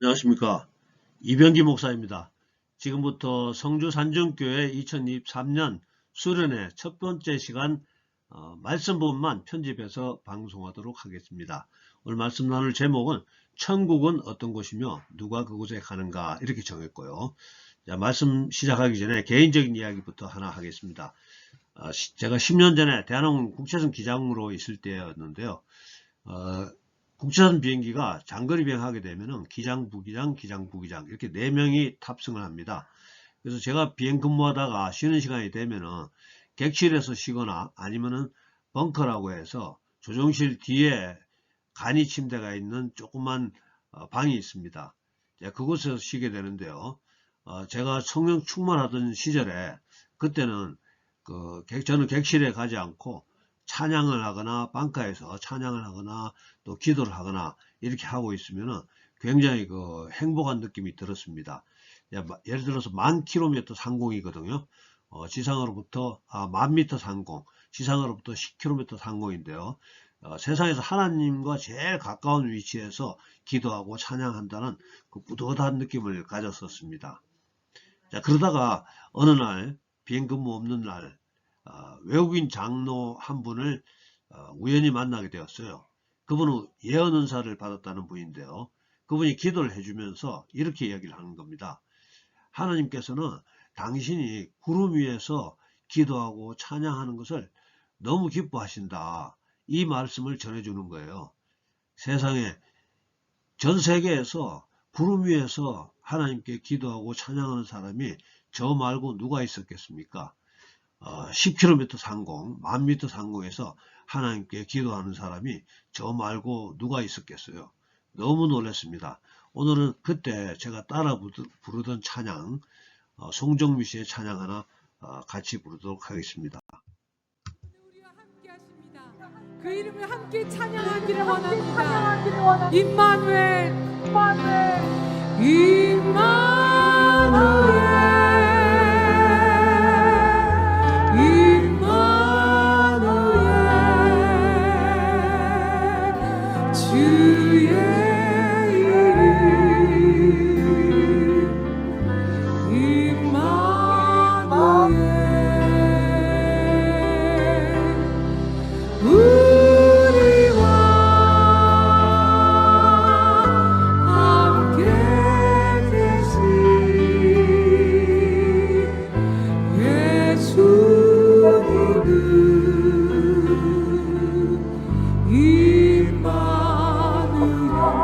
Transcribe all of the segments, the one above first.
안녕하십니까. 이병기 목사입니다. 지금부터 성주 산정교회 2023년 수련회 첫 번째 시간 말씀 부분만 편집해서 방송하도록 하겠습니다. 오늘 말씀 나눌 제목은 천국은 어떤 곳이며 누가 그곳에 가는가 이렇게 정했고요. 자, 말씀 시작하기 전에 개인적인 이야기부터 하나 하겠습니다. 제가 10년 전에 대한항공 국제선 기장으로 있을 때였는데요. 국제선 비행기가 장거리 비행하게 되면은 기장, 부기장, 기장, 부기장 이렇게 4명이 탑승을 합니다. 그래서 제가 비행 근무하다가 쉬는 시간이 되면은 객실에서 쉬거나 아니면은 벙커라고 해서 조종실 뒤에 간이 침대가 있는 조그만 방이 있습니다. 그곳에서 쉬게 되는데요. 제가 성령 충만하던 시절에 그때는 저는 객실에 가지 않고 찬양을 하거나 방가에서 찬양을 하거나 또 기도를 하거나 이렇게 하고 있으면은 굉장히 행복한 느낌이 들었습니다. 예를 들어서 1000km 상공이거든요. 지상으로부터 1000m 상공, 지상으로부터 10km 상공인데요. 세상에서 하나님과 제일 가까운 위치에서 기도하고 찬양한다는 그 뿌듯한 느낌을 가졌었습니다. 자, 그러다가 어느 날 비행 근무 없는 날 외국인 장로 한 분을 우연히 만나게 되었어요. 그분은 예언 은사를 받았다는 분인데요. 그분이 기도를 해주면서 이렇게 이야기를 하는 겁니다. 하나님께서는 당신이 구름 위에서 기도하고 찬양하는 것을 너무 기뻐하신다. 이 말씀을 전해주는 거예요. 세상에 전 세계에서 구름 위에서 하나님께 기도하고 찬양하는 사람이 저 말고 누가 있었겠습니까? 10km 상공, 1000m 상공에서 하나님께 기도하는 사람이 저 말고 누가 있었겠어요. 너무 놀랐습니다. 오늘은 그때 제가 따라 부르던 찬양, 송정미 씨의 찬양 하나 같이 부르도록 하겠습니다. 우리와 함께 하십니다. 그 이름을 함께 찬양하기를 원합니다. 임마누엘, 임마누엘.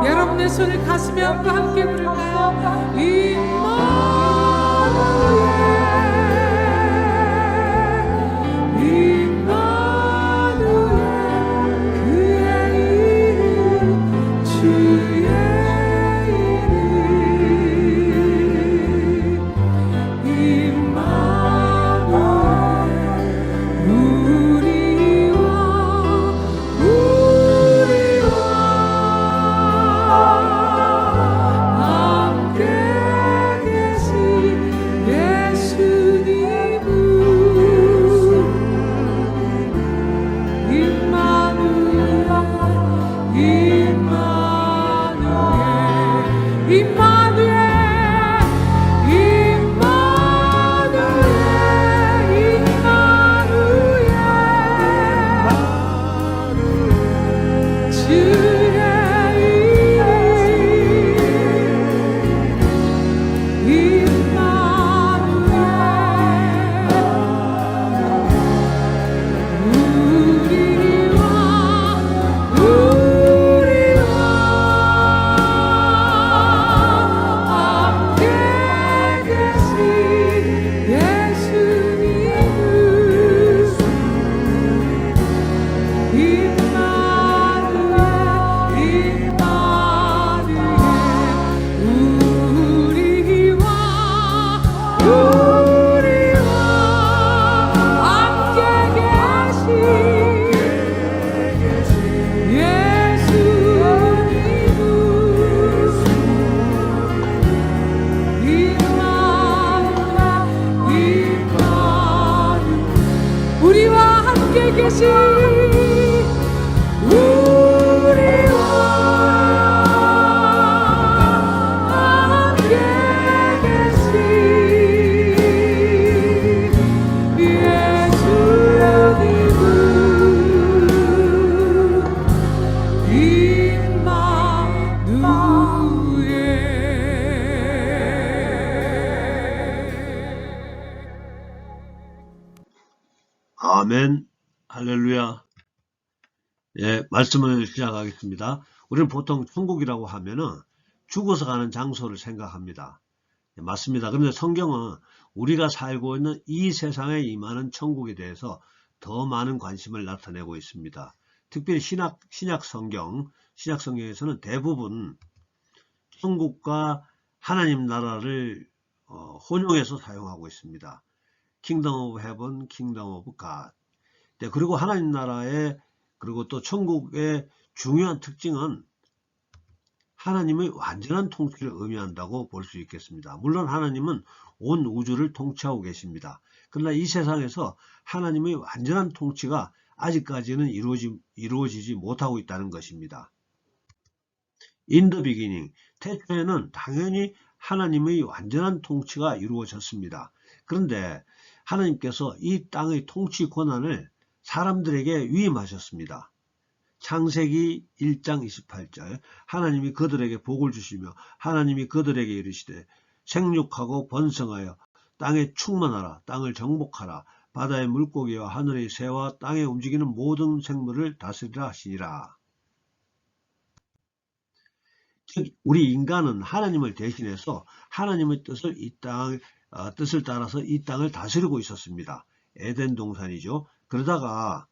여러분의 손을 가슴에 얹고 함께 부를까요? 함께 아멘. 할렐루야. 예, 말씀을 시작하겠습니다. 우리는 보통 천국이라고 하면은 죽어서 가는 장소를 생각합니다. 예, 맞습니다. 그런데 성경은 우리가 살고 있는 이 세상에 임하는 천국에 대해서 더 많은 관심을 나타내고 있습니다. 특별히 신약 성경에서는 대부분 천국과 하나님 나라를 혼용해서 사용하고 있습니다. Kingdom of Heaven, Kingdom of God. 네, 그리고 하나님 나라의 그리고 또 천국의 중요한 특징은 하나님의 완전한 통치를 의미한다고 볼 수 있겠습니다. 물론 하나님은 온 우주를 통치하고 계십니다. 그러나 이 세상에서 하나님의 완전한 통치가 아직까지는 이루어지지 못하고 있다는 것입니다. In the beginning, 태초에는 당연히 하나님의 완전한 통치가 이루어졌습니다. 그런데 하나님께서 이 땅의 통치 권한을 사람들에게 위임하셨습니다. 창세기 1장 28절 하나님이 그들에게 복을 주시며 하나님이 그들에게 이르시되 생육하고 번성하여 땅에 충만하라 땅을 정복하라 바다의 물고기와 하늘의 새와 땅에 움직이는 모든 생물을 다스리라 하시니라. 즉 우리 인간은 하나님을 대신해서 하나님의 뜻을 따라서 이 땅을 다스리고 있었습니다. 에덴 동산이죠. 그러다가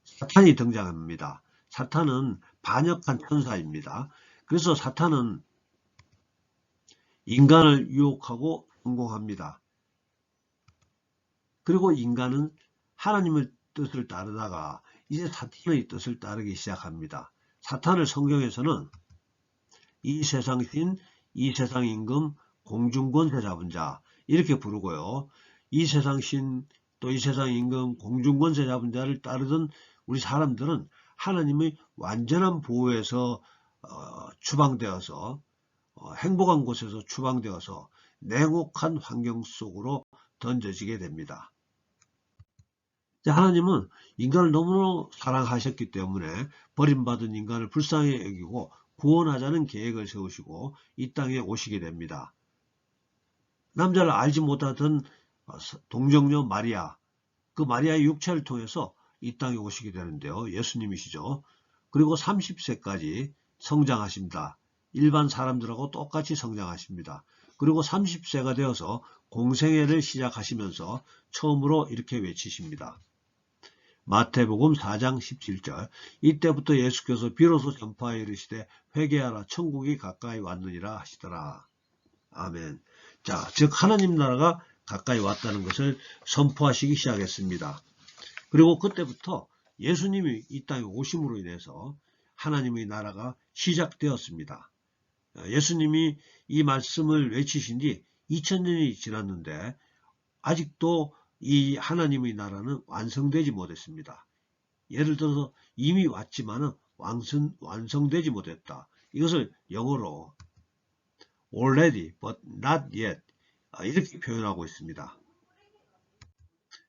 사탄이 등장합니다. 사탄은 반역한 천사입니다. 그래서 사탄은 인간을 유혹하고 성공합니다. 그리고 인간은 하나님의 뜻을 따르다가 이제 사탄의 뜻을 따르기 시작합니다. 사탄을 성경에서는 이 세상 신, 이 세상 임금, 공중권세 잡은 자 이렇게 부르고요. 이 세상 신, 또 이 세상 임금, 공중권세 잡은 자를 따르던 우리 사람들은 하나님의 완전한 보호에서 추방되어서 행복한 곳에서 추방되어서 냉혹한 환경 속으로 던져지게 됩니다. 하나님은 인간을 너무나 사랑하셨기 때문에 버림받은 인간을 불쌍히 여기고 구원하자는 계획을 세우시고 이 땅에 오시게 됩니다. 남자를 알지 못하던 동정녀 마리아, 그 마리아의 육체를 통해서 이 땅에 오시게 되는데요. 예수님이시죠. 그리고 30세까지 성장하십니다. 일반 사람들하고 똑같이 성장하십니다. 그리고 30세가 되어서 공생애를 시작하시면서 처음으로 이렇게 외치십니다. 마태복음 4장 17절 이때부터 예수께서 비로소 전파하여 이르시되 회개하라 천국이 가까이 왔느니라 하시더라. 아멘. 자, 즉 하나님 나라가 가까이 왔다는 것을 선포하시기 시작했습니다. 그리고 그때부터 예수님이 이 땅에 오심으로 인해서 하나님의 나라가 시작되었습니다. 예수님이 이 말씀을 외치신 뒤 2000년이 지났는데 아직도 이 하나님의 나라는 완성되지 못했습니다. 예를 들어서 이미 왔지만은 완성되지 못했다. 이것을 영어로 already but not yet 이렇게 표현하고 있습니다.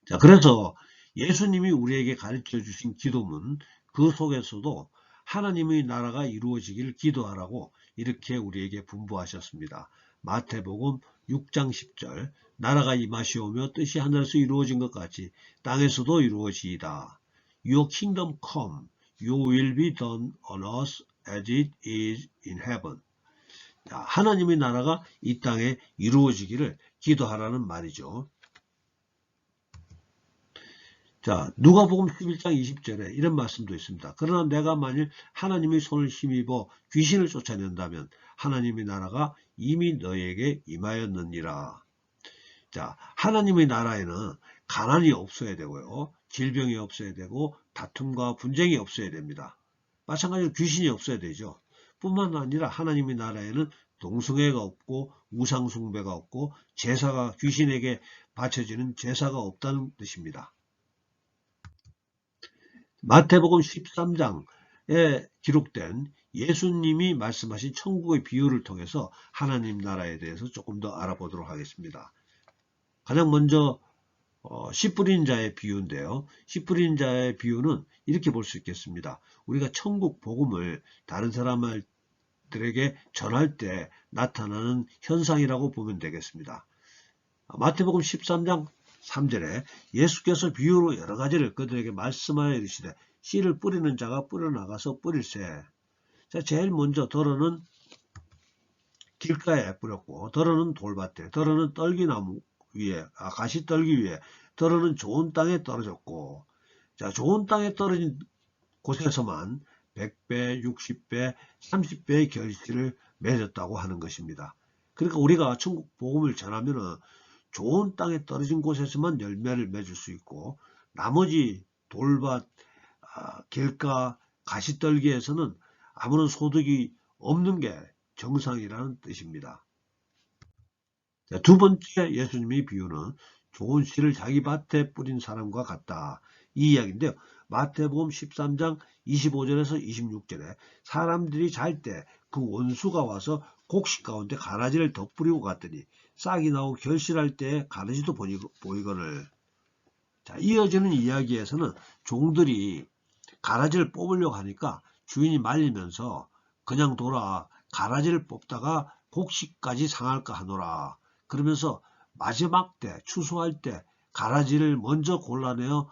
자, 그래서 예수님이 우리에게 가르쳐 주신 기도문 그 속에서도 하나님의 나라가 이루어지기를 기도하라고 이렇게 우리에게 분부하셨습니다. 마태복음 6장 10절 나라가 임하시오며 뜻이 하늘에서 이루어진 것 같이 땅에서도 이루어지이다. Your kingdom come, your will be done on earth as it is in heaven. 자, 하나님의 나라가 이 땅에 이루어지기를 기도하라는 말이죠. 자, 누가복음 11장 20절에 이런 말씀도 있습니다. 그러나 내가 만일 하나님의 손을 힘입어 귀신을 쫓아낸다면 하나님의 나라가 이미 너에게 임하였느니라. 자, 하나님의 나라에는 가난이 없어야 되고요. 질병이 없어야 되고 다툼과 분쟁이 없어야 됩니다. 마찬가지로 귀신이 없어야 되죠. 뿐만 아니라 하나님의 나라에는 동성애가 없고 우상숭배가 없고 제사가 귀신에게 바쳐지는 제사가 없다는 뜻입니다. 마태복음 13장에 기록된 예수님이 말씀하신 천국의 비유를 통해서 하나님 나라에 대해서 조금 더 알아보도록 하겠습니다. 가장 먼저 씨 뿌린 자의 비유인데요. 씨 뿌린 자의 비유는 이렇게 볼 수 있겠습니다. 우리가 천국 복음을 다른 사람들에게 전할 때 나타나는 현상이라고 보면 되겠습니다. 마태복음 13장 3절에 예수께서 비유로 여러 가지를 그들에게 말씀하여 이르시되 씨를 뿌리는 자가 뿌려나가서 뿌릴새. 자, 제일 먼저 더러는 길가에 뿌렸고, 더러는 돌밭에, 더러는 떨기나무 위에, 가시떨기 위에, 더러는 좋은 땅에 떨어졌고, 자, 좋은 땅에 떨어진 곳에서만 100배, 60배, 30배의 결실을 맺었다고 하는 것입니다. 그러니까 우리가 천국 복음을 전하면은 좋은 땅에 떨어진 곳에서만 열매를 맺을 수 있고, 나머지 돌밭, 길가, 가시떨기에서는 아무런 소득이 없는 게 정상이라는 뜻입니다. 자, 두 번째 예수님의 비유는 좋은 씨를 자기 밭에 뿌린 사람과 같다. 이 이야기인데요. 마태복음 13장 25절에서 26절에 사람들이 잘 때 그 원수가 와서 곡식 가운데 가라지를 덧뿌리고 갔더니 싹이 나고 결실할 때 가라지도 보이거늘. 자, 이어지는 이야기에서는 종들이 가라지를 뽑으려고 하니까 주인이 말리면서 그냥 둬라, 가라지를 뽑다가 곡식까지 상할까 하노라. 그러면서 마지막 때 추수할 때 가라지를 먼저 골라내어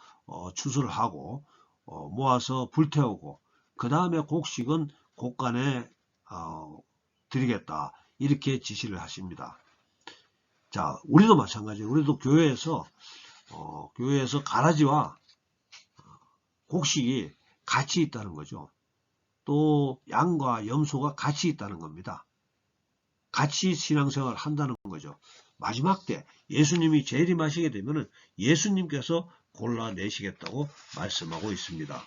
추수를 하고 모아서 불태우고 그 다음에 곡식은 곡간에 드리겠다, 이렇게 지시를 하십니다. 자, 우리도 마찬가지예요. 우리도 교회에서 가라지와 곡식이 같이 있다는 거죠. 또 양과 염소가 같이 있다는 겁니다. 같이 신앙생활을 한다는 거죠. 마지막 때 예수님이 재림하시게 되면 예수님께서 골라내시겠다고 말씀하고 있습니다.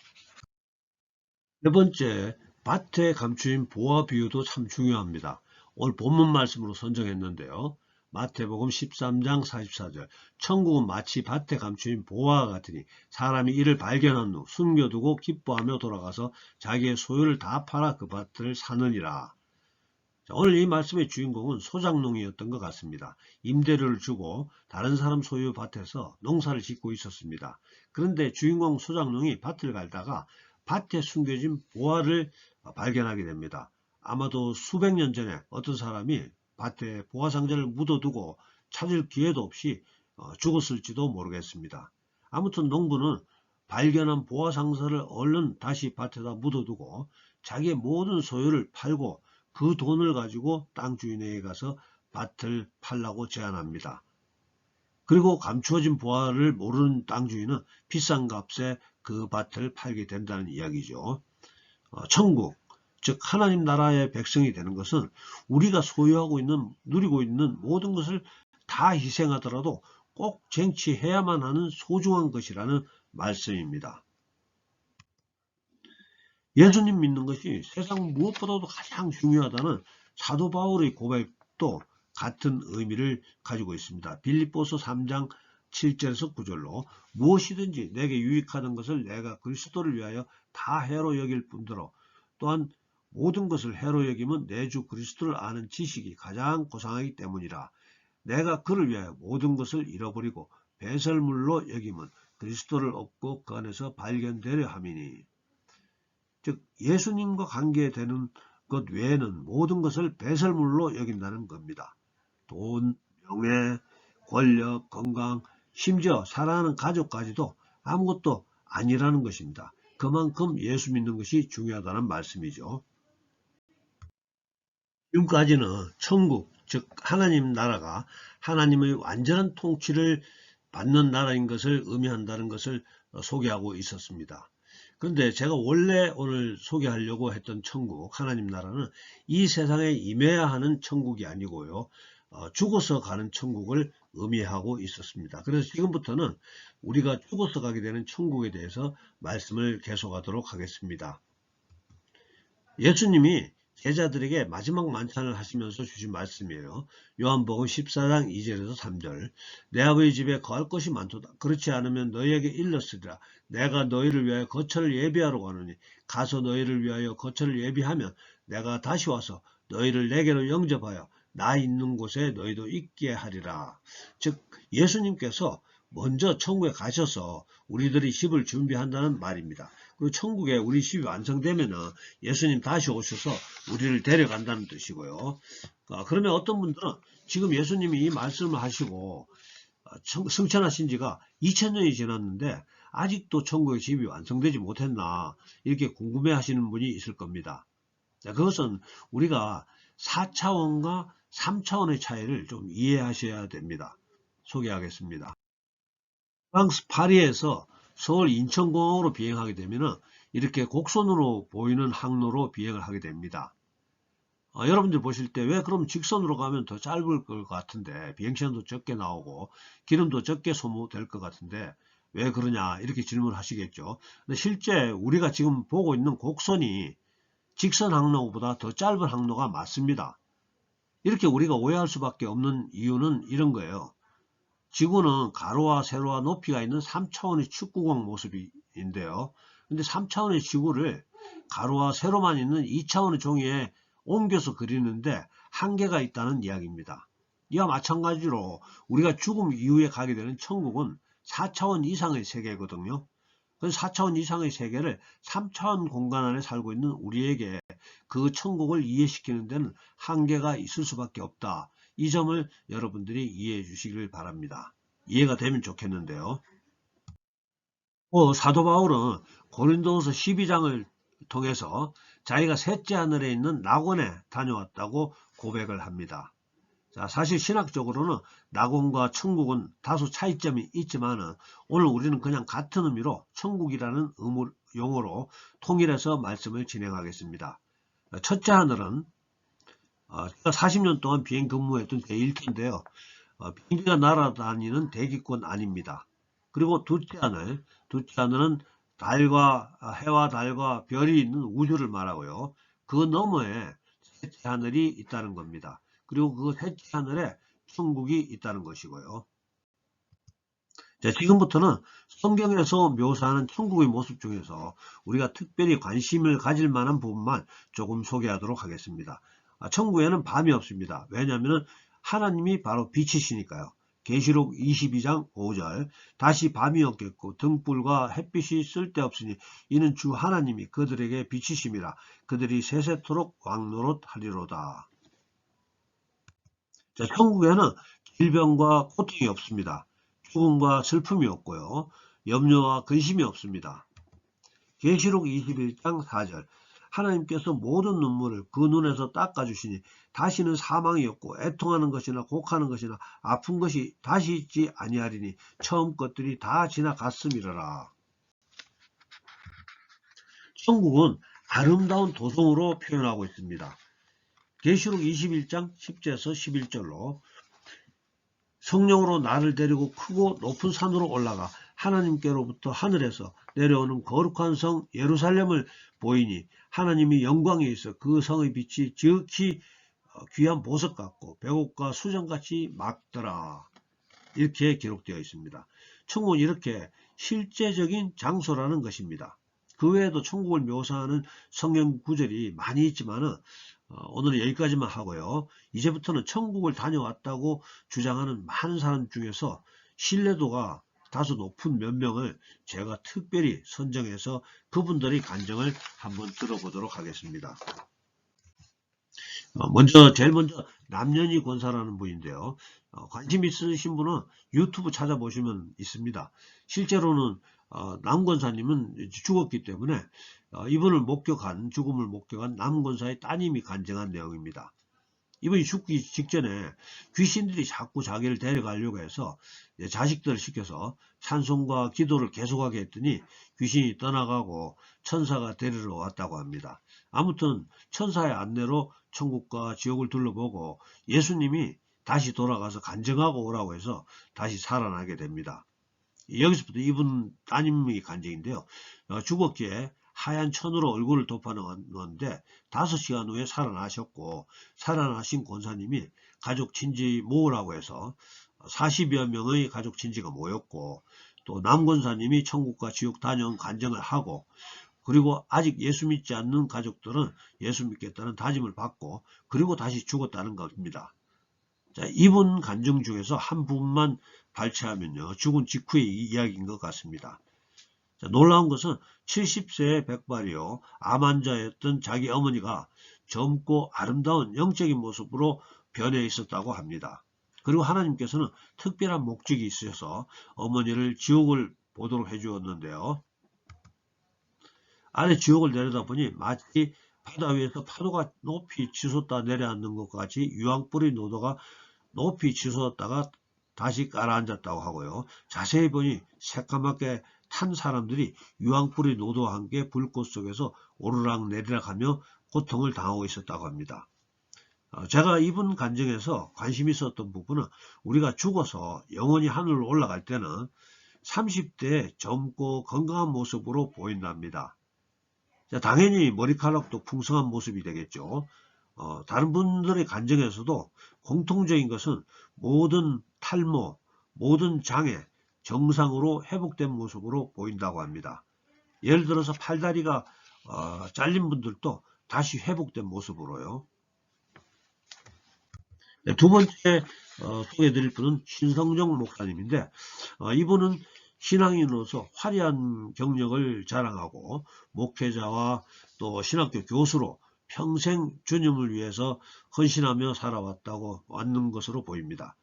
네 번째, 밭에 감추인 보화 비유도 참 중요합니다. 오늘 본문 말씀으로 선정했는데요. 마태복음 13장 44절 천국은 마치 밭에 감추인 보화와 같으니 사람이 이를 발견한 후 숨겨두고 기뻐하며 돌아가서 자기의 소유를 다 팔아 그 밭을 사느니라. 자, 오늘 이 말씀의 주인공은 소작농이었던 것 같습니다. 임대료를 주고 다른 사람 소유 밭에서 농사를 짓고 있었습니다. 그런데 주인공 소작농이 밭을 갈다가 밭에 숨겨진 보화를 발견하게 됩니다. 아마도 수백 년 전에 어떤 사람이 밭에 보화 상자를 묻어두고 찾을 기회도 없이 죽었을지도 모르겠습니다. 아무튼 농부는 발견한 보화 상자를 얼른 다시 밭에다 묻어두고 자기의 모든 소유를 팔고 그 돈을 가지고 땅 주인에게 가서 밭을 팔라고 제안합니다. 그리고 감추어진 보화를 모르는 땅 주인은 비싼 값에 그 밭을 팔게 된다는 이야기죠. 천국, 즉 하나님 나라의 백성이 되는 것은 우리가 소유하고 있는, 누리고 있는 모든 것을 다 희생하더라도 꼭 쟁취해야만 하는 소중한 것이라는 말씀입니다. 예수님 믿는 것이 세상 무엇보다도 가장 중요하다는 사도 바울의 고백도 같은 의미를 가지고 있습니다. 빌립보서 3장 7절에서 9절로 무엇이든지 내게 유익하던 것을 내가 그리스도를 위하여 다 해로 여길 뿐더러 또한 모든 것을 해로 여기면 내 주 그리스도를 아는 지식이 가장 고상하기 때문이라. 내가 그를 위하여 모든 것을 잃어버리고 배설물로 여기면 그리스도를 얻고 그 안에서 발견되려 함이니. 즉 예수님과 관계되는 것 외에는 모든 것을 배설물로 여긴다는 겁니다. 돈, 명예, 권력, 건강, 심지어 사랑하는 가족까지도 아무것도 아니라는 것입니다. 그만큼 예수 믿는 것이 중요하다는 말씀이죠. 지금까지는 천국, 즉 하나님 나라가 하나님의 완전한 통치를 받는 나라인 것을 의미한다는 것을 소개하고 있었습니다. 그런데 제가 원래 오늘 소개하려고 했던 천국, 하나님 나라는 이 세상에 임해야 하는 천국이 아니고요. 죽어서 가는 천국을 의미하고 있었습니다. 그래서 지금부터는 우리가 죽어서 가게 되는 천국에 대해서 말씀을 계속하도록 하겠습니다. 예수님이 제자들에게 마지막 만찬을 하시면서 주신 말씀이에요. 요한복음 14장 2절에서 3절. 내 아버지 집에 거할 것이 많도다. 그렇지 않으면 너희에게 일렀으리라. 내가 너희를 위하여 거처를 예비하러 가노니 가서 너희를 위하여 거처를 예비하면 내가 다시 와서 너희를 내게로 영접하여 나 있는 곳에 너희도 있게 하리라. 즉 예수님께서 먼저 천국에 가셔서 우리들이 집을 준비한다는 말입니다. 그리고 천국에 우리 집이 완성되면 예수님 다시 오셔서 우리를 데려간다는 뜻이고요. 그러면 어떤 분들은 지금 예수님이 이 말씀을 하시고 승천하신 지가 2000년이 지났는데 아직도 천국의 집이 완성되지 못했나 이렇게 궁금해 하시는 분이 있을 겁니다. 자, 그것은 우리가 4차원과 3차원의 차이를 좀 이해하셔야 됩니다. 소개하겠습니다. 프랑스 파리에서 서울 인천공항으로 비행하게 되면 이렇게 곡선으로 보이는 항로로 비행을 하게 됩니다. 여러분들 보실 때 왜 그럼 직선으로 가면 더 짧을 것 같은데 비행시간도 적게 나오고 기름도 적게 소모될 것 같은데 왜 그러냐 이렇게 질문을 하시겠죠. 근데 실제 우리가 지금 보고 있는 곡선이 직선 항로보다 더 짧은 항로가 맞습니다. 이렇게 우리가 오해할 수밖에 없는 이유는 이런 거예요. 지구는 가로와 세로와 높이가 있는 3차원의 축구공 모습인데요. 근데 3차원의 지구를 가로와 세로만 있는 2차원의 종이에 옮겨서 그리는데 한계가 있다는 이야기입니다. 이와 마찬가지로 우리가 죽음 이후에 가게 되는 천국은 4차원 이상의 세계거든요. 그 4차원 이상의 세계를 3차원 공간 안에 살고 있는 우리에게 그 천국을 이해시키는 데는 한계가 있을 수밖에 없다. 이 점을 여러분들이 이해해 주시길 바랍니다. 이해가 되면 좋겠는데요. 사도 바울은 고린도후서 12장을 통해서 자기가 셋째 하늘에 있는 낙원에 다녀왔다고 고백을 합니다. 자, 사실 신학적으로는 낙원과 천국은 다소 차이점이 있지만 오늘 우리는 그냥 같은 의미로 천국이라는 용어로 통일해서 말씀을 진행하겠습니다. 첫째 하늘은 제가 40년 동안 비행 근무했던 제1기인데요. 비행기가 날아다니는 대기권 아닙니다. 그리고 둘째 하늘은 해와 달과 별이 있는 우주를 말하고요. 그 너머에 셋째 하늘이 있다는 겁니다. 그리고 그 셋째 하늘에 천국이 있다는 것이고요. 자, 지금부터는 성경에서 묘사하는 천국의 모습 중에서 우리가 특별히 관심을 가질 만한 부분만 조금 소개하도록 하겠습니다. 천국에는 밤이 없습니다. 왜냐하면 하나님이 바로 빛이시니까요. 계시록 22장 5절 다시 밤이 없겠고 등불과 햇빛이 쓸데없으니 이는 주 하나님이 그들에게 빛이심이라 그들이 세세토록 왕노릇하리로다. 자, 천국에는 질병과 고통이 없습니다. 죽음과 슬픔이 없고요. 염려와 근심이 없습니다. 계시록 21장 4절 하나님께서 모든 눈물을 그 눈에서 닦아주시니 다시는 사망이 없고 애통하는 것이나 곡하는 것이나 아픈 것이 다시 있지 아니하리니 처음 것들이 다 지나갔음이라라. 천국은 아름다운 도성으로 표현하고 있습니다. 계시록 21장 10절에서 11절로 성령으로 나를 데리고 크고 높은 산으로 올라가 하나님께로부터 하늘에서 내려오는 거룩한 성 예루살렘을 보이니 하나님이 영광에 있어 그 성의 빛이 지극히 귀한 보석 같고 백옥과 수정같이 맑더라. 이렇게 기록되어 있습니다. 천국은 이렇게 실제적인 장소라는 것입니다. 그 외에도 천국을 묘사하는 성경 구절이 많이 있지만은 오늘은 여기까지만 하고요. 이제부터는 천국을 다녀왔다고 주장하는 많은 사람 중에서 신뢰도가 다소 높은 몇 명을 제가 특별히 선정해서 그분들의 간증을 한번 들어보도록 하겠습니다. 제일 먼저 남년희 권사라는 분인데요. 관심 있으신 분은 유튜브 찾아보시면 있습니다. 실제로는 남 권사님은 죽었기 때문에 죽음을 목격한 남 권사의 따님이 간증한 내용입니다. 이분이 죽기 직전에 귀신들이 자꾸 자기를 데려가려고 해서 자식들을 시켜서 찬송과 기도를 계속하게 했더니 귀신이 떠나가고 천사가 데리러 왔다고 합니다. 아무튼 천사의 안내로 천국과 지옥을 둘러보고 예수님이 다시 돌아가서 간증하고 오라고 해서 다시 살아나게 됩니다. 여기서부터 이분 따님의 간증인데요. 죽었기에 하얀 천으로 얼굴을 덮어놓았는데 5시간 후에 살아나셨고 살아나신 권사님이 가족 친지 모으라고 해서 40여 명의 가족 친지가 모였고 또 남 권사님이 천국과 지옥 다녀온 간증을 하고 그리고 아직 예수 믿지 않는 가족들은 예수 믿겠다는 다짐을 받고 그리고 다시 죽었다는 겁니다. 자, 이분 간증 중에서 한 부분만 발췌하면요. 죽은 직후의 이야기인 것 같습니다. 자, 놀라운 것은 70세의 백발이요. 암 환자였던 자기 어머니가 젊고 아름다운 영적인 모습으로 변해 있었다고 합니다. 그리고 하나님께서는 특별한 목적이 있으셔서 어머니를 지옥을 보도록 해주었는데요. 아래 지옥을 내려다보니 마치 바다 위에서 파도가 높이 치솟다 내려앉는 것 같이 유황불의 노도가 높이 치솟았다가 다시 가라앉았다고 하고요. 자세히 보니 새까맣게 탄 사람들이 유황불의 노도와 함께 불꽃 속에서 오르락 내리락 하며 고통을 당하고 있었다고 합니다. 제가 이분 간증에서 관심 있었던 부분은 우리가 죽어서 영원히 하늘로 올라갈 때는 30대에 젊고 건강한 모습으로 보인답니다. 당연히 머리카락도 풍성한 모습이 되겠죠. 다른 분들의 간증에서도 공통적인 것은 모든 탈모, 모든 장애, 정상으로 회복된 모습으로 보인다고 합니다. 예를 들어서 팔다리가 잘린 분들도 다시 회복된 모습으로요. 두 번째 소개해드릴 분은 신성정 목사님인데 이분은 신앙인으로서 화려한 경력을 자랑하고 목회자와 또 신학교 교수로 평생 주님을 위해서 헌신하며 살아왔다고 왔는 것으로 보입니다.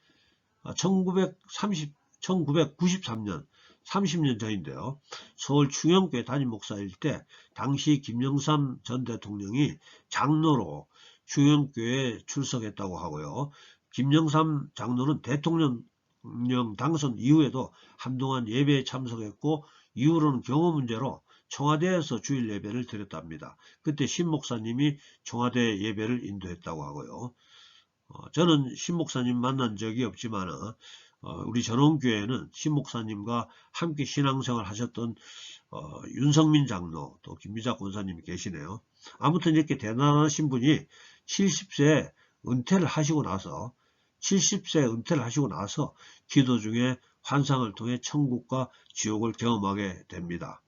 1993년 30년 전인데요. 서울 충영교회 담임 목사일 때 당시 김영삼 전 대통령이 장로로 충영교회에 출석했다고 하고요. 김영삼 장로는 대통령 당선 이후에도 한동안 예배에 참석했고 이후로는 경호 문제로 청와대에서 주일 예배를 드렸답니다. 그때 신 목사님이 청와대 예배를 인도했다고 하고요. 저는 신 목사님 만난 적이 없지만 우리 전원교회는 신 목사님과 함께 신앙생활 하셨던 윤성민 장로 또 김미자 권사님이 계시네요. 아무튼 이렇게 대단하신 분이 70세 은퇴를 하시고 나서 기도 중에 환상을 통해 천국과 지옥을 경험하게 됩니다.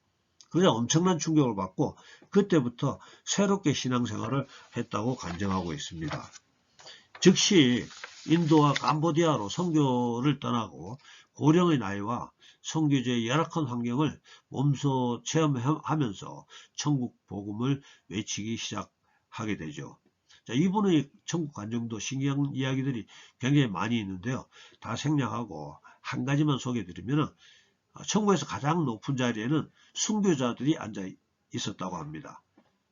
그래서 엄청난 충격을 받고 그때부터 새롭게 신앙생활을 했다고 간증하고 있습니다. 즉시 인도와 캄보디아로 선교를 떠나고 고령의 나이와 선교지의 열악한 환경을 몸소 체험하면서 천국 복음을 외치기 시작하게 되죠. 이분의 천국 간증도 신기한 이야기들이 굉장히 많이 있는데요. 다 생략하고 한 가지만 소개해드리면 천국에서 가장 높은 자리에는 순교자들이 앉아 있었다고 합니다.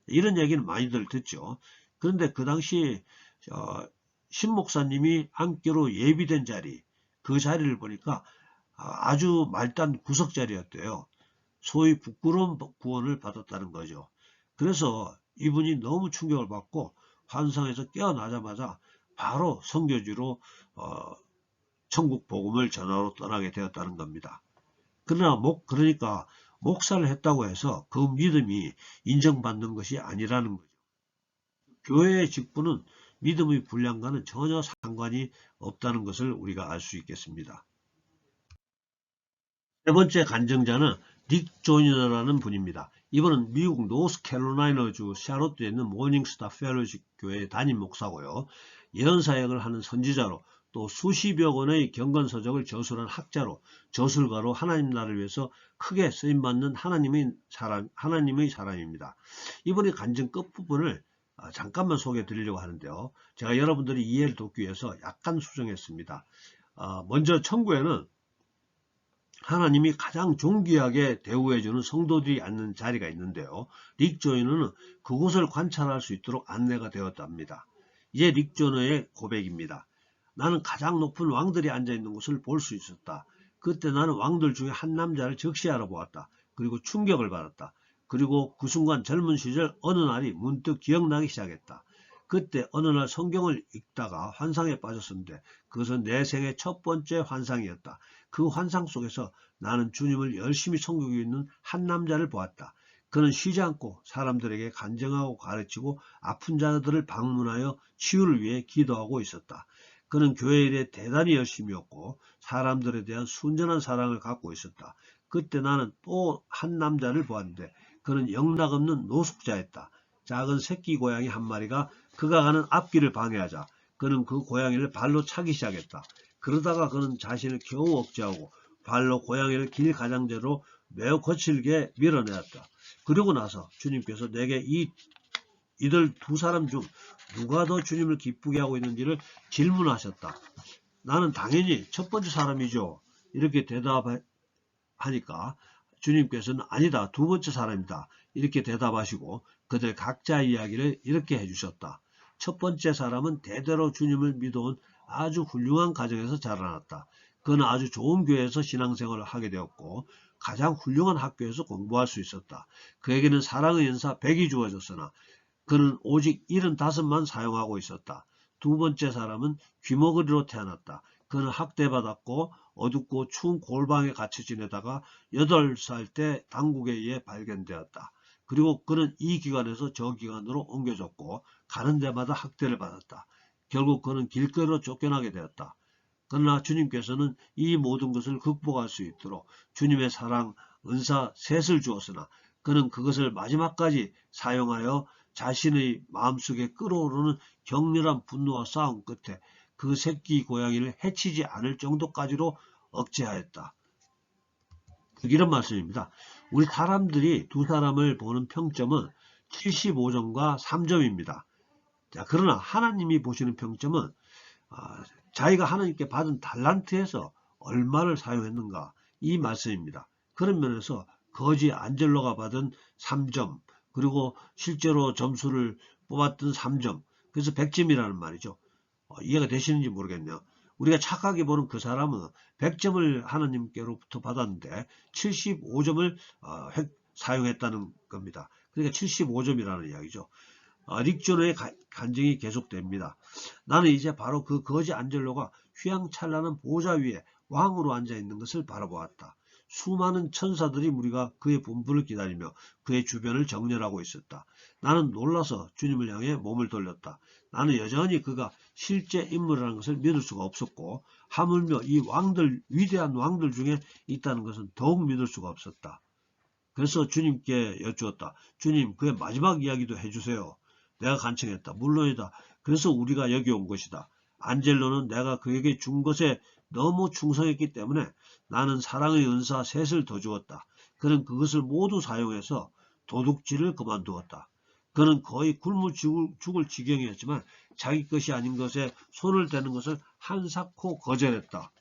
이런 얘기는 많이들 듣죠. 그런데 그 당시 신 목사님이 앉기로 예비된 자리, 그 자리를 보니까 아주 말단 구석 자리였대요. 소위 부끄러운 구원을 받았다는 거죠. 그래서 이분이 너무 충격을 받고 환상에서 깨어나자마자 바로 선교지로 천국 복음을 전하러 떠나게 되었다는 겁니다. 그러니까 목사를 했다고 해서 그 믿음이 인정받는 것이 아니라는 거죠. 교회의 직분은 믿음의 분량과는 전혀 상관이 없다는 것을 우리가 알 수 있겠습니다. 세 번째 간증자는 닉 조이너라는 분입니다. 이분은 미국 노스캐롤라이나주 샤롯에 있는 모닝스타 펠로십 교회의 담임 목사고요. 예언사역을 하는 선지자로 또 수십여 권의 경건서적을 저술한 학자로 저술가로 하나님 나라를 위해서 크게 쓰임받는 하나님의 사람입니다. 이분의 간증 끝부분을 잠깐만 소개해 드리려고 하는데요. 제가 여러분들이 이해를 돕기 위해서 약간 수정했습니다. 먼저 천국에는 하나님이 가장 존귀하게 대우해주는 성도들이 앉는 자리가 있는데요. 릭 조이너는 그곳을 관찰할 수 있도록 안내가 되었답니다. 이제 릭 조이너의 고백입니다. 나는 가장 높은 왕들이 앉아있는 곳을 볼 수 있었다. 그때 나는 왕들 중에 한 남자를 적시하러 보았다. 그리고 충격을 받았다. 그리고 그 순간 젊은 시절 어느 날이 문득 기억나기 시작했다. 그때 어느 날 성경을 읽다가 환상에 빠졌었는데 그것은 내 생의 첫 번째 환상이었다. 그 환상 속에서 나는 주님을 열심히 섬기고 있는 한 남자를 보았다. 그는 쉬지 않고 사람들에게 간증하고 가르치고 아픈 자들을 방문하여 치유를 위해 기도하고 있었다. 그는 교회 일에 대단히 열심이었고 사람들에 대한 순전한 사랑을 갖고 있었다. 그때 나는 또 한 남자를 보았는데 그는 영락없는 노숙자였다. 작은 새끼 고양이 한 마리가 그가 가는 앞길을 방해하자 그는 그 고양이를 발로 차기 시작했다. 그러다가 그는 자신을 겨우 억제하고 발로 고양이를 길 가장자로 매우 거칠게 밀어내었다. 그리고 나서 주님께서 내게 이들 두 사람 중 누가 더 주님을 기쁘게 하고 있는지를 질문하셨다. 나는 당연히 첫 번째 사람이죠. 이렇게 대답하니까 주님께서는 아니다, 두 번째 사람이다, 이렇게 대답하시고 그들 각자 이야기를 이렇게 해주셨다. 첫 번째 사람은 대대로 주님을 믿어온 아주 훌륭한 가정에서 자라났다. 그는 아주 좋은 교회에서 신앙생활을 하게 되었고 가장 훌륭한 학교에서 공부할 수 있었다. 그에게는 사랑의 연사 100이 주어졌으나 그는 오직 75만 사용하고 있었다. 두 번째 사람은 귀머거리로 태어났다. 그는 학대받았고 어둡고 추운 골방에 갇혀 지내다가 8살 때 당국에 의해 발견되었다. 그리고 그는 이 기관에서 저 기관으로 옮겨졌고 가는 데마다 학대를 받았다. 결국 그는 길거리로 쫓겨나게 되었다. 그러나 주님께서는 이 모든 것을 극복할 수 있도록 주님의 사랑, 은사 셋을 주었으나 그는 그것을 마지막까지 사용하여 자신의 마음속에 끓어오르는 격렬한 분노와 싸움 끝에 그 새끼 고양이를 해치지 않을 정도까지로 억제하였다. 이런 말씀입니다. 우리 사람들이 두 사람을 보는 평점은 75점과 3점입니다. 자, 그러나 하나님이 보시는 평점은 자기가 하나님께 받은 달란트에서 얼마를 사용했는가, 이 말씀입니다. 그런 면에서 거지 안젤로가 받은 3점, 그리고 실제로 점수를 뽑았던 3점, 그래서 100점이라는 말이죠. 이해가 되시는지 모르겠네요. 우리가 착하게 보는 그 사람은 100점을 하나님께로부터 받았는데 75점을 사용했다는 겁니다. 그러니까 75점이라는 이야기죠. 릭조노의 간증이 계속됩니다. 나는 이제 바로 그 거지 안젤로가 휘황찬란한 보좌 위에 왕으로 앉아있는 것을 바라보았다. 수많은 천사들이 무리가 그의 분부를 기다리며 그의 주변을 정렬하고 있었다. 나는 놀라서 주님을 향해 몸을 돌렸다. 나는 여전히 그가 실제 인물이라는 것을 믿을 수가 없었고 하물며 이 왕들, 위대한 왕들 중에 있다는 것은 더욱 믿을 수가 없었다. 그래서 주님께 여쭈었다. 주님, 그의 마지막 이야기도 해주세요. 내가 간청했다. 물론이다. 그래서 우리가 여기 온 것이다. 안젤로는 내가 그에게 준 것에 너무 충성했기 때문에 나는 사랑의 은사 셋을 더 주었다. 그는 그것을 모두 사용해서 도둑질을 그만두었다. 그는 거의 굶어 죽을 지경이었지만 자기 것이 아닌 것에 손을 대는 것을 한사코 거절했다.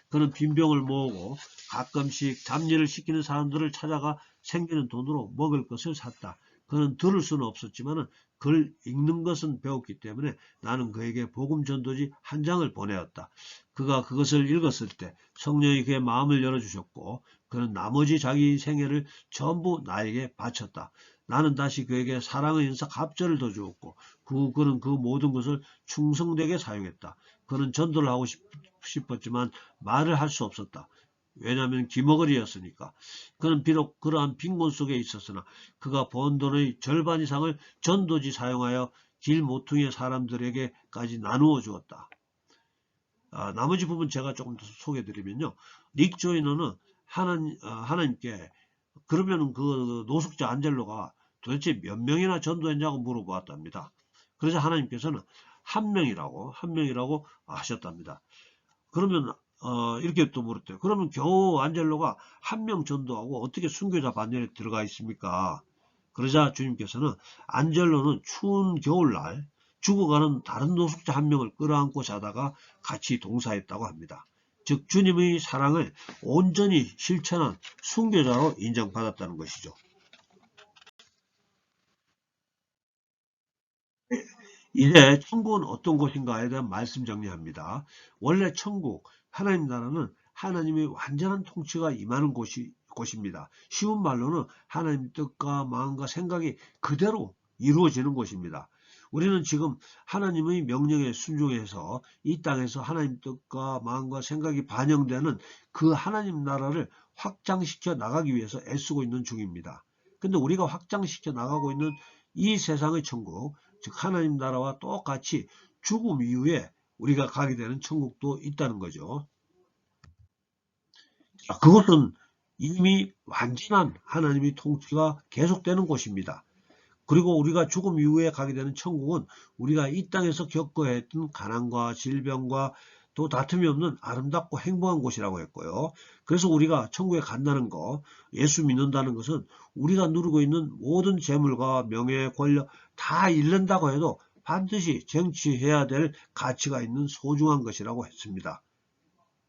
그는 빈병을 모으고 가끔씩 잡일을 시키는 사람들을 찾아가 생기는 돈으로 먹을 것을 샀다. 그는 들을 수는 없었지만 글 읽는 것은 배웠기 때문에 나는 그에게 복음 전도지 한 장을 보내었다. 그가 그것을 읽었을 때 성령이 그의 마음을 열어주셨고 그는 나머지 자기 생애를 전부 나에게 바쳤다. 나는 다시 그에게 사랑의 인사 갑절을 더 주었고 그는 그 모든 것을 충성되게 사용했다. 그는 전도를 하고 싶었지만 말을 할 수 없었다. 왜냐하면 귀머거리였으니까. 그는 비록 그러한 빈곤 속에 있었으나 그가 번 돈의 절반 이상을 전도지 사용하여 길 모퉁이의 사람들에게까지 나누어 주었다. 나머지 부분 제가 조금 더 소개해드리면요. 닉 조이너는 하나님께 그러면 그 노숙자 안젤로가 도대체 몇 명이나 전도했냐고 물어보았답니다. 그래서 하나님께서는 한 명이라고 하셨답니다. 그러면 이렇게 또 물었대요. 그러면 겨우 안젤로가 한 명 전도하고 어떻게 순교자 반열에 들어가 있습니까? 그러자 주님께서는 안젤로는 추운 겨울날 죽어가는 다른 노숙자 한 명을 끌어안고 자다가 같이 동사했다고 합니다. 즉 주님의 사랑을 온전히 실천한 순교자로 인정받았다는 것이죠. 이제 천국은 어떤 곳인가에 대한 말씀 정리합니다. 원래 천국, 하나님 나라는 하나님의 완전한 통치가 임하는 곳입니다. 쉬운 말로는 하나님 뜻과 마음과 생각이 그대로 이루어지는 곳입니다. 우리는 지금 하나님의 명령에 순종해서 이 땅에서 하나님 뜻과 마음과 생각이 반영되는 그 하나님 나라를 확장시켜 나가기 위해서 애쓰고 있는 중입니다. 근데 우리가 확장시켜 나가고 있는 이 세상의 천국, 즉 하나님 나라와 똑같이 죽음 이후에 우리가 가게 되는 천국도 있다는 거죠. 그것은 이미 완전한 하나님의 통치가 계속되는 곳입니다. 그리고 우리가 죽음 이후에 가게 되는 천국은 우리가 이 땅에서 겪어야 했던 가난과 질병과 또 다툼이 없는 아름답고 행복한 곳이라고 했고요. 그래서 우리가 천국에 간다는 거, 예수 믿는다는 것은 우리가 누리고 있는 모든 재물과 명예, 권력 다 잃는다고 해도 반드시 쟁취해야 될 가치가 있는 소중한 것이라고 했습니다.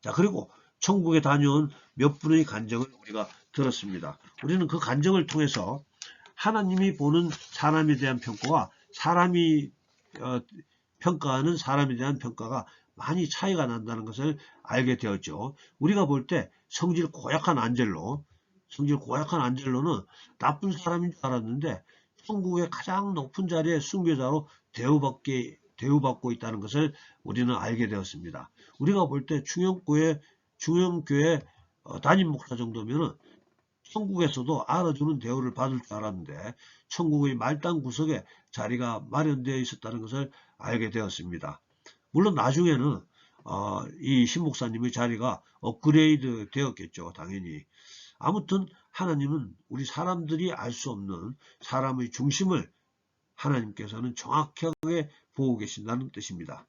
자, 그리고 천국에 다녀온 몇 분의 간증을 우리가 들었습니다. 우리는 그 간증을 통해서 하나님이 보는 사람에 대한 평가와 사람이 평가하는 사람에 대한 평가가 많이 차이가 난다는 것을 알게 되었죠. 우리가 볼 때 성질 고약한 안젤로는 나쁜 사람인 줄 알았는데 천국의 가장 높은 자리의 순교자로 대우받고 있다는 것을 우리는 알게 되었습니다. 우리가 볼 때 중형교회 담임 목사 정도면은 천국에서도 알아주는 대우를 받을 줄 알았는데 천국의 말단 구석에 자리가 마련되어 있었다는 것을 알게 되었습니다. 물론 나중에는 이 신목사님의 자리가 업그레이드 되었겠죠. 당연히. 아무튼 하나님은 우리 사람들이 알 수 없는 사람의 중심을 하나님께서는 정확하게 보고 계신다는 뜻입니다.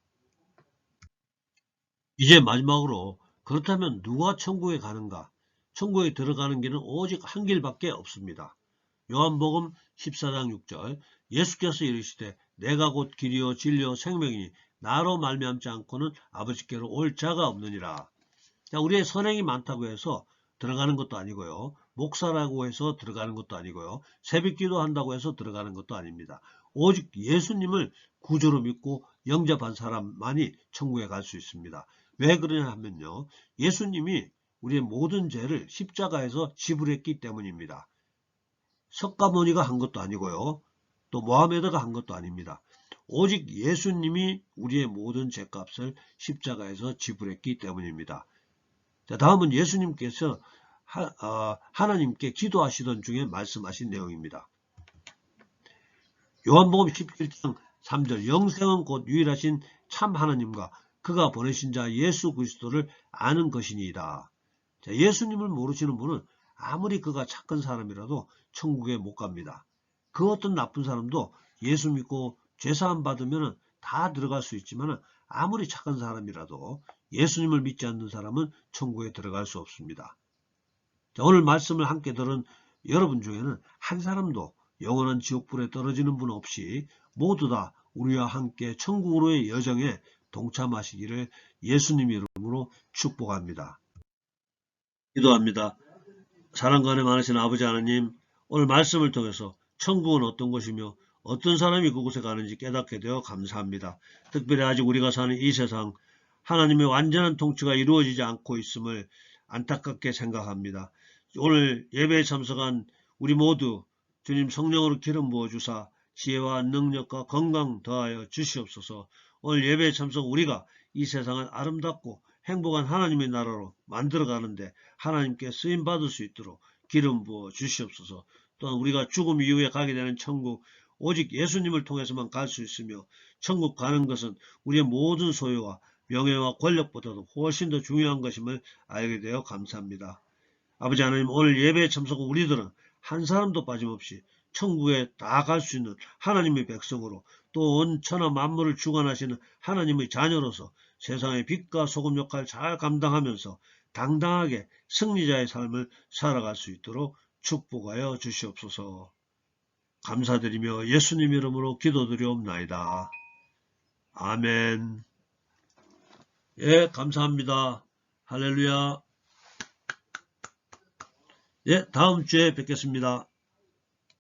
이제 마지막으로 그렇다면 누가 천국에 가는가? 천국에 들어가는 길은 오직 한 길밖에 없습니다. 요한복음 14장 6절 예수께서 이르시되 내가 곧 길이요 진리요 생명이니 나로 말미암지 않고는 아버지께로 올 자가 없느니라. 자, 우리의 선행이 많다고 해서 들어가는 것도 아니고요. 목사라고 해서 들어가는 것도 아니고요. 새벽기도 한다고 해서 들어가는 것도 아닙니다. 오직 예수님을 구주로 믿고 영접한 사람만이 천국에 갈 수 있습니다. 왜 그러냐 하면요. 예수님이 우리의 모든 죄를 십자가에서 지불했기 때문입니다. 석가모니가 한 것도 아니고요. 또 모하메드가 한 것도 아닙니다. 오직 예수님이 우리의 모든 죄값을 십자가에서 지불했기 때문입니다. 자, 다음은 예수님께서 하나님께 기도하시던 중에 말씀하신 내용입니다. 요한복음 17장 3절 영생은 곧 유일하신 참 하나님과 그가 보내신 자 예수 그리스도를 아는 것이니이다. 자, 예수님을 모르시는 분은 아무리 그가 착한 사람이라도 천국에 못 갑니다. 그 어떤 나쁜 사람도 예수 믿고 죄사함 받으면 다 들어갈 수 있지만 아무리 착한 사람이라도 예수님을 믿지 않는 사람은 천국에 들어갈 수 없습니다. 자, 오늘 말씀을 함께 들은 여러분 중에는 한 사람도 영원한 지옥불에 떨어지는 분 없이 모두 다 우리와 함께 천국으로의 여정에 동참하시기를 예수님 이름으로 축복합니다. 기도합니다. 사랑과 은혜 많으신 아버지 하나님, 오늘 말씀을 통해서 천국은 어떤 곳이며 어떤 사람이 그곳에 가는지 깨닫게 되어 감사합니다. 특별히 아직 우리가 사는 이 세상 하나님의 완전한 통치가 이루어지지 않고 있음을 안타깝게 생각합니다. 오늘 예배에 참석한 우리 모두 주님 성령으로 기름 부어주사 지혜와 능력과 건강 더하여 주시옵소서. 오늘 예배에 참석 우리가 이 세상을 아름답고 행복한 하나님의 나라로 만들어가는데 하나님께 쓰임받을 수 있도록 기름 부어 주시옵소서. 또한 우리가 죽음 이후에 가게 되는 천국 오직 예수님을 통해서만 갈 수 있으며 천국 가는 것은 우리의 모든 소유와 명예와 권력보다도 훨씬 더 중요한 것임을 알게 되어 감사합니다. 아버지 하나님, 오늘 예배에 참석한 우리들은 한 사람도 빠짐없이 천국에 다 갈 수 있는 하나님의 백성으로 또 온 천하 만물을 주관하시는 하나님의 자녀로서 세상의 빛과 소금 역할 잘 감당하면서 당당하게 승리자의 삶을 살아갈 수 있도록 축복하여 주시옵소서. 감사드리며 예수님 이름으로 기도드리옵나이다. 아멘. 예, 감사합니다. 할렐루야. 예, 다음 주에 뵙겠습니다.